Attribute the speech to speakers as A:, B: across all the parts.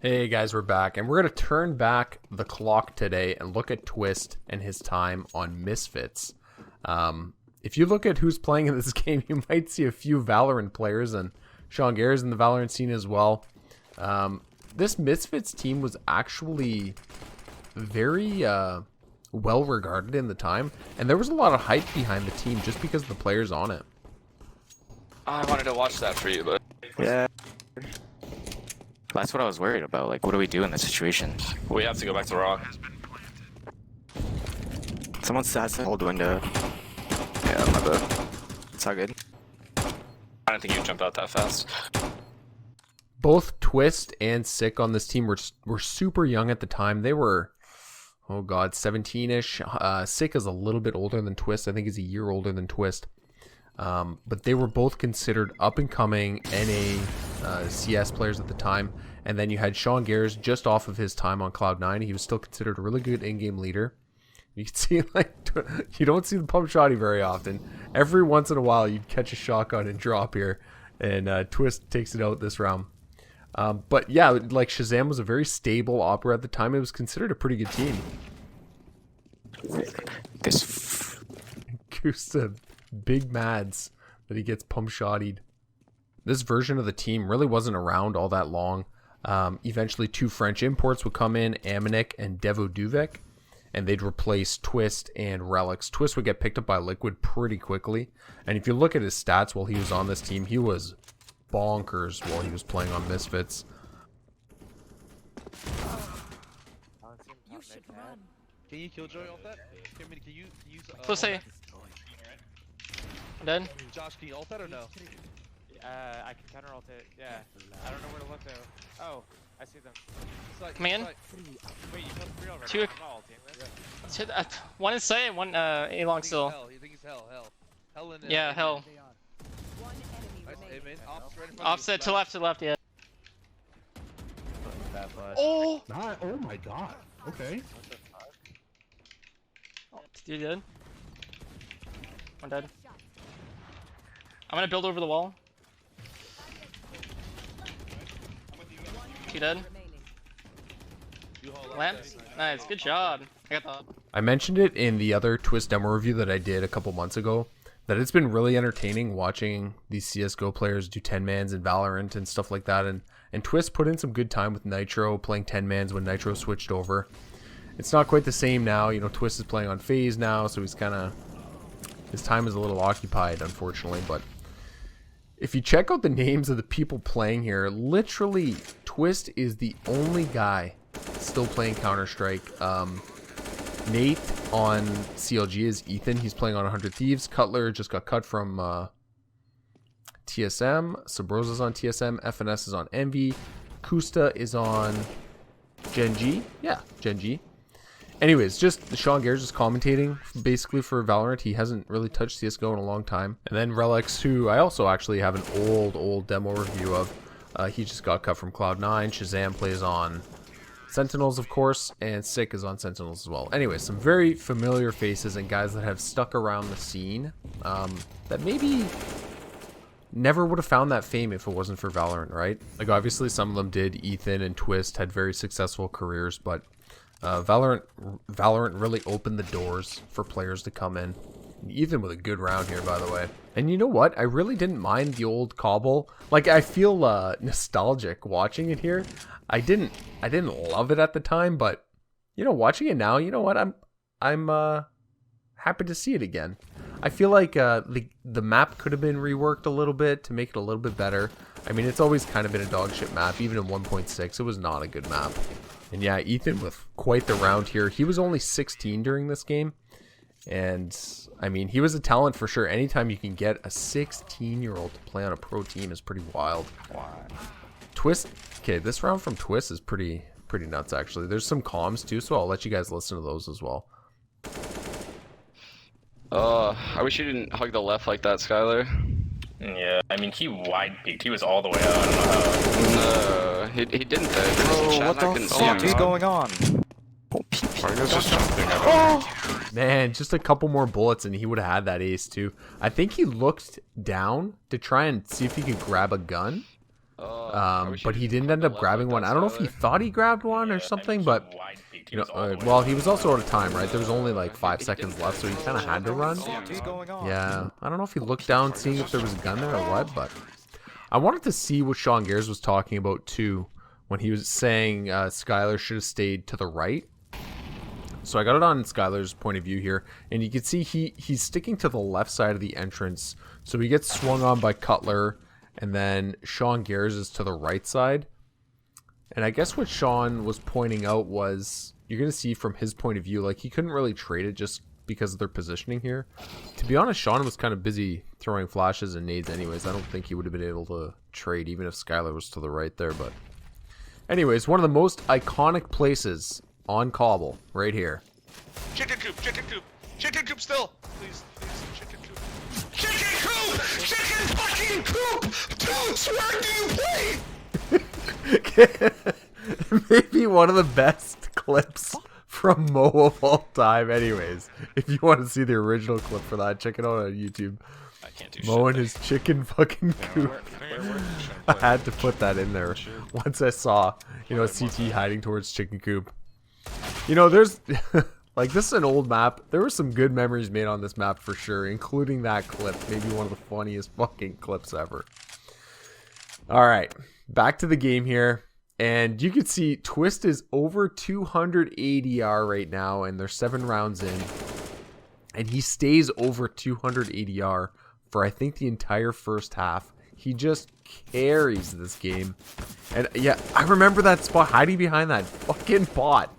A: Hey guys, we're back, and we're going to turn back the clock today and look at Twistzz and his time on Misfits. If you look at who's playing in this game, you might see a few Valorant players, and Sean Gare's in the Valorant scene as well. This Misfits team was actually very well regarded in the time, and there was a lot of hype behind the team just because of the players on it.
B: I wanted to watch that for you, but
C: Yeah. That's what I was worried about. Like, what do we do in this situation?
B: we have to go back to Rock.
C: Someone has to hold window. Yeah, my bad. It's all good.
B: I didn't think you'd jump out that fast.
A: Both Twistzz and Sick on this team were super young at the time. They were, oh god, 17-ish. Sick is a little bit older than Twistzz. I think he's a year older than Twistzz. But they were both considered up-and-coming NA CS players at the time. And then you had Sean Gares just off of his time on Cloud9. He was still considered a really good in-game leader. You can see, like, you don't see the pump shotty very often. Every once in a while, you'd catch a shotgun and drop here. And Twistzz takes it out this round. But yeah, like, Shazam was a very stable opera at the time. It was considered a pretty good team.
C: This.
A: Gusta, big mads that he gets pump shottied. This version of the team really wasn't around all that long. Eventually, two French imports would come in, Amanek and Devo Duvek, and they'd replace Twistzz and Relics. Twistzz would get picked up by Liquid pretty quickly, and if you look at his stats while he was on this team, he was bonkers while he was playing on Misfits.
D: You should run.
E: Can you kill Joey off that? Can you use
F: Let's see. I'm dead.
E: Josh, can you ult that or no?
G: I can counter ult it, yeah. I don't know where to look though. Oh, I see them.
F: Come in.
G: Wait, you killed 3 already.
F: Two.
G: I'm not ulting this.
F: One is say, one A long still.
E: You think he's hell? Hell in
F: Yeah, hell.
D: One enemy
E: Nice,
D: remaining.
E: amen. Ops right in front of you.
F: Offset to left, yeah.
G: Oh!
H: Oh my god. Okay.
F: You dead? One dead. I'm gonna build over the wall. Two dead.
D: Remaining.
E: You hold on
F: Lamps.
E: there.
F: Nice, good job. I got the.
A: I mentioned it in the other Twistzz demo review that I did a couple months ago, that it's been really entertaining watching these CSGO players do 10-mans in Valorant and stuff like that, and Twistzz put in some good time with Nitro, playing 10-mans when Nitro switched over. It's not quite the same now, you know, Twistzz is playing on Faze now, so he's kind of, his time is a little occupied, unfortunately, but if you check out the names of the people playing here, literally, Twistzz is the only guy still playing Counter-Strike. Nate on CLG is Ethan. He's playing on 100 Thieves. Cutler just got cut from TSM. Sabrosa's on TSM. FNS is on Envy. Kusta is on Gen G. Yeah, Gen G. Anyways, just Sean Gare's just commentating basically for Valorant. He hasn't really touched CSGO in a long time. And then Relics, who I also actually have an old demo review of. He just got cut from Cloud9. Shazam plays on Sentinels, of course, and Sick is on Sentinels as well. Anyway, some very familiar faces and guys that have stuck around the scene that maybe never would have found that fame if it wasn't for Valorant, right? Like, obviously, some of them did. Ethan and Twistzz had very successful careers, but Valorant really opened the doors for players to come in. Ethan with a good round here, by the way. And you know what? I really didn't mind the old Cobble. Like, I feel nostalgic watching it here. I didn't love it at the time, but you know, watching it now, you know what? I'm happy to see it again. I feel like the map could have been reworked a little bit to make it a little bit better. I mean, it's always kind of been a dog shit map. Even in 1.6, it was not a good map. And yeah, Ethan with quite the round here. He was only 16 during this game. And I mean, he was a talent for sure. Anytime you can get a 16-year-old to play on a pro team is pretty wild.
C: Wow.
A: Twistzz, okay, this round from Twistzz is pretty nuts actually. There's some comms too, so I'll let you guys listen to those as well.
B: I wish you didn't hug the left like that, Skylar.
I: Yeah, I mean, he wide peeked. He was all the way out. I don't know how.
B: No, he didn't though.
C: Bro, what the fuck is going on?
A: Man, just a couple more bullets and he would have had that ace too. I think he looked down to try and see if he could grab a gun. But he didn't end up grabbing one. I don't know if he thought he grabbed one or something, but you know, well, he was also out of time, right? There was only like 5 seconds left, so he kind of had to run. Yeah, I don't know if he looked down seeing if there was a gun there or what, but I wanted to see what Sean Gares was talking about too when he was saying Skylar should have stayed to the right. So I got it on Skylar's point of view here, and you can see he's sticking to the left side of the entrance, so he gets swung on by Cutler, and then Sean Gares is to the right side. And I guess what Sean was pointing out was, you're going to see from his point of view, like he couldn't really trade it just because of their positioning here. To be honest, Sean was kind of busy throwing flashes and nades anyways. I don't think he would have been able to trade even if Skylar was to the right there. But anyways, one of the most iconic places on Cobble, right here.
E: Chicken coop, chicken coop, chicken coop still. Please, chicken coop. Chicken coop! Chicken fucking coop! Dudes, where do you play?
A: Maybe one of the best clips from Mo of all time. Anyways, if you want to see the original clip for that, check it out on YouTube.
C: I can't do
A: Mo and his chicken fucking coop. I had to put that in there once I saw, you know, CT hiding towards chicken coop. You know, there's like, this is an old map. There were some good memories made on this map for sure, including that clip. Maybe one of the funniest fucking clips ever. All right, back to the game here. And you can see Twistzz is over 200 ADR right now, and they're 7 rounds in. And he stays over 200 ADR for, I think, the entire first half. He just carries this game. And yeah, I remember that spot hiding behind that fucking pot.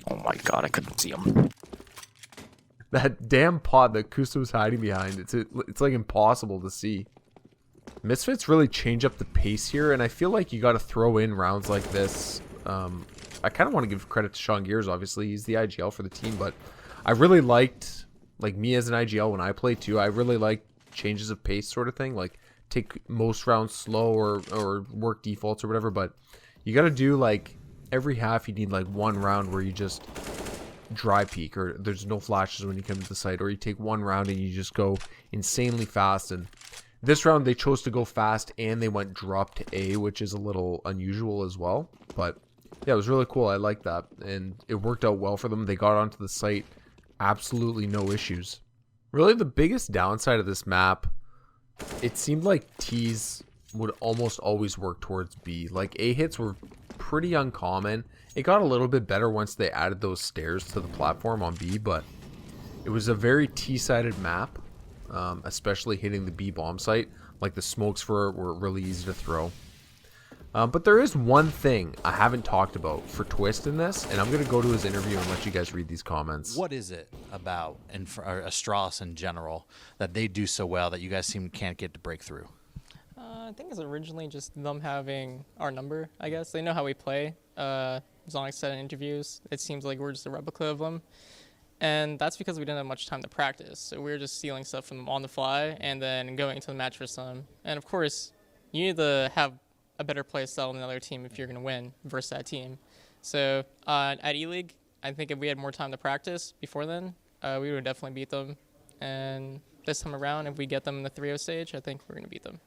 C: Oh my god, I couldn't see him.
A: That damn pot that Kusta was hiding behind. It's like impossible to see. Misfits really change up the pace here, and I feel like you got to throw in rounds like this. I kind of want to give credit to Sean Gares, obviously. He's the IGL for the team, but I really liked, like me as an IGL when I play too, I really like changes of pace sort of thing. Like take most rounds slow or work defaults or whatever, but you got to do like every half you need like one round where you just dry peek or there's no flashes when you come to the site, or you take one round and you just go insanely fast. And this round they chose to go fast and they went drop to A, which is a little unusual as well. But yeah, it was really cool. I like that, and it worked out well for them. They got onto the site, absolutely no issues. Really, the biggest downside of this map, it seemed like T's would almost always work towards B. Like A hits were pretty uncommon. It got a little bit better once they added those stairs to the platform on B, but it was a very T-sided map, especially hitting the B bomb site. Like the smokes were really easy to throw. But there is one thing I haven't talked about for Twistzz in this, and I'm going to go to his interview and let you guys read these comments.
J: What is it about, and for Astralis in general, that they do so well that you guys can't get to break through?
F: I think it's originally just them having our number, I guess. They know how we play. Zonic said in interviews, it seems like we're just a replica of them. And that's because we didn't have much time to practice. So we were just stealing stuff from them on the fly and then going into the match for some. And of course, you need to have a better play style than the other team if you're going to win versus that team. So at E-League, I think if we had more time to practice before then, we would definitely beat them. And this time around, if we get them in the 3-0 stage, I think we're going to beat them.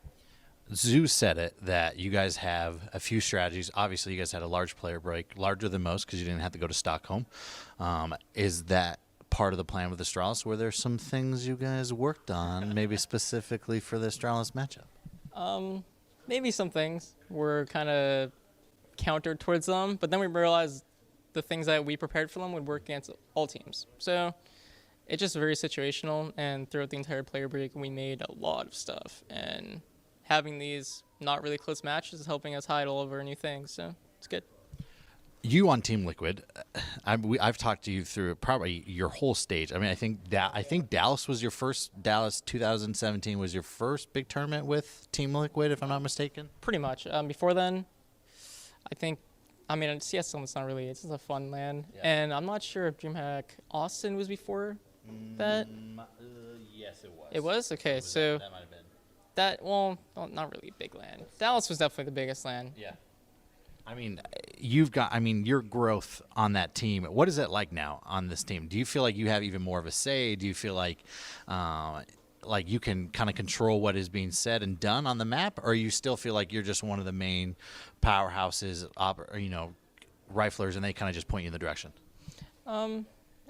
J: Zeus said it, that you guys have a few strategies. Obviously, you guys had a large player break, larger than most because you didn't have to go to Stockholm. Is that part of the plan with Astralis? Were there some things you guys worked on, maybe specifically for the Astralis matchup?
F: Maybe some things were kind of countered towards them, but then we realized the things that we prepared for them would work against all teams. So it's just very situational, and throughout the entire player break, we made a lot of stuff. And having these not really close matches is helping us hide all of our new things, so it's good.
J: You on Team Liquid, I've talked to you through probably your whole stage. I mean, I think Dallas was your first. Dallas 2017 was your first big tournament with Team Liquid, if I'm not mistaken.
F: Pretty much. Before then, I mean, CSM was not really. It's just a fun LAN, yeah. And I'm not sure if DreamHack Austin was before that.
J: Yes, it was.
F: It was? Okay, so
J: that might have been.
F: Well, not really big LAN. Dallas was definitely the biggest LAN.
J: Yeah. I mean, your growth on that team, what is it like now on this team? Do you feel like you have even more of a say? Do you feel like like you can kind of control what is being said and done on the map, or you still feel like you're just one of the main powerhouses, riflers, and they kind of just point you in the direction?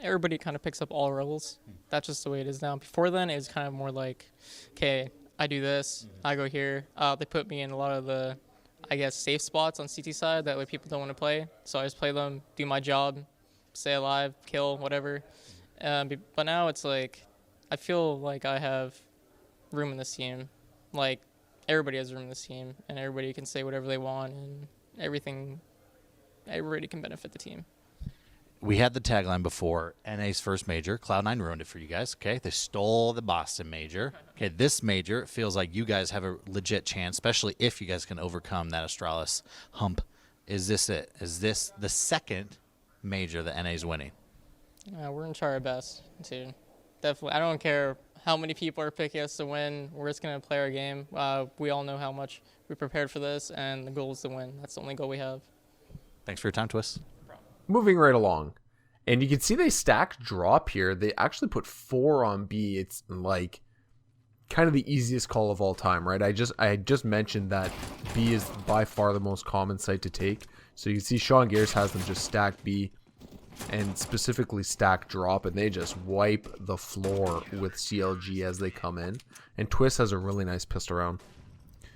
F: Everybody kind of picks up all roles. That's just the way it is now. Before then, it was kind of more like, okay, I do this, I go here. They put me in a lot of the, I guess, safe spots on CT side that way people don't want to play. So I just play them, do my job, stay alive, kill, whatever. But now it's like, I feel like I have room in this team. Like, everybody has room in this team, and everybody can say whatever they want, and everybody can benefit the team.
J: We had the tagline before, NA's first major. Cloud9 ruined it for you guys, okay? They stole the Boston major. Okay, this major feels like you guys have a legit chance, especially if you guys can overcome that Astralis hump. Is this it? Is this the second major that NA's winning?
F: We're going to try our best, too. Definitely. I don't care how many people are picking us to win. We're just going to play our game. We all know how much we prepared for this, and the goal is to win. That's the only goal we have.
J: Thanks for your time, Twistzz.
A: Moving right along, and you can see they stacked drop here. They actually put 4 on B. It's like kind of the easiest call of all time, right? I just mentioned that B is by far the most common site to take. So you can see Sean Gears has them just stack B and specifically stack drop, and they just wipe the floor with CLG as they come in. And Twistzz has a really nice pistol round.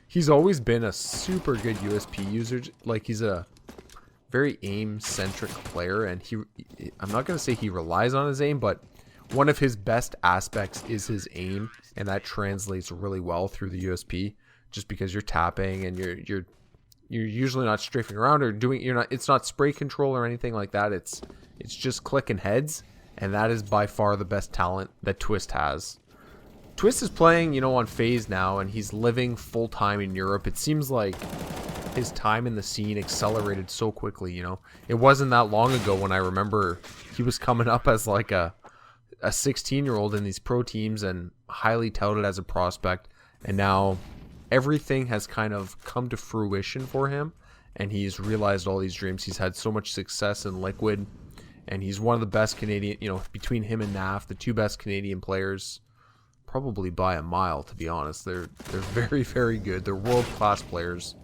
A: He's always been a super good USP user. Like, he's a very aim-centric player, and I'm not going to say he relies on his aim, but one of his best aspects is his aim, and that translates really well through the USP, just because you're tapping and you're usually not strafing around or doing, it's not spray control or anything like that. It's just clicking heads, and that is by far the best talent that Twistzz has. Twistzz is playing, on Faze now, and he's living full-time in Europe. It seems like his time in the scene accelerated so quickly. It wasn't that long ago when I remember he was coming up as like a 16-year-old in these pro teams and highly touted as a prospect, and now everything has kind of come to fruition for him, and he's realized all these dreams. He's had so much success in Liquid, and he's one of the best Canadian, between him and NAF, the 2 best Canadian players, probably by a mile, to be honest. They're very, very good. They're world-class players.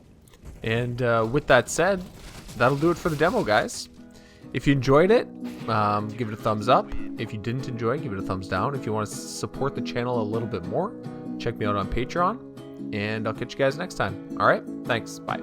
A: And with that said, that'll do it for the demo, guys. If you enjoyed it, give it a thumbs up. If you didn't enjoy, give it a thumbs down. If you want to support the channel a little bit more, check me out on Patreon. And I'll catch you guys next time. All right? Thanks. Bye.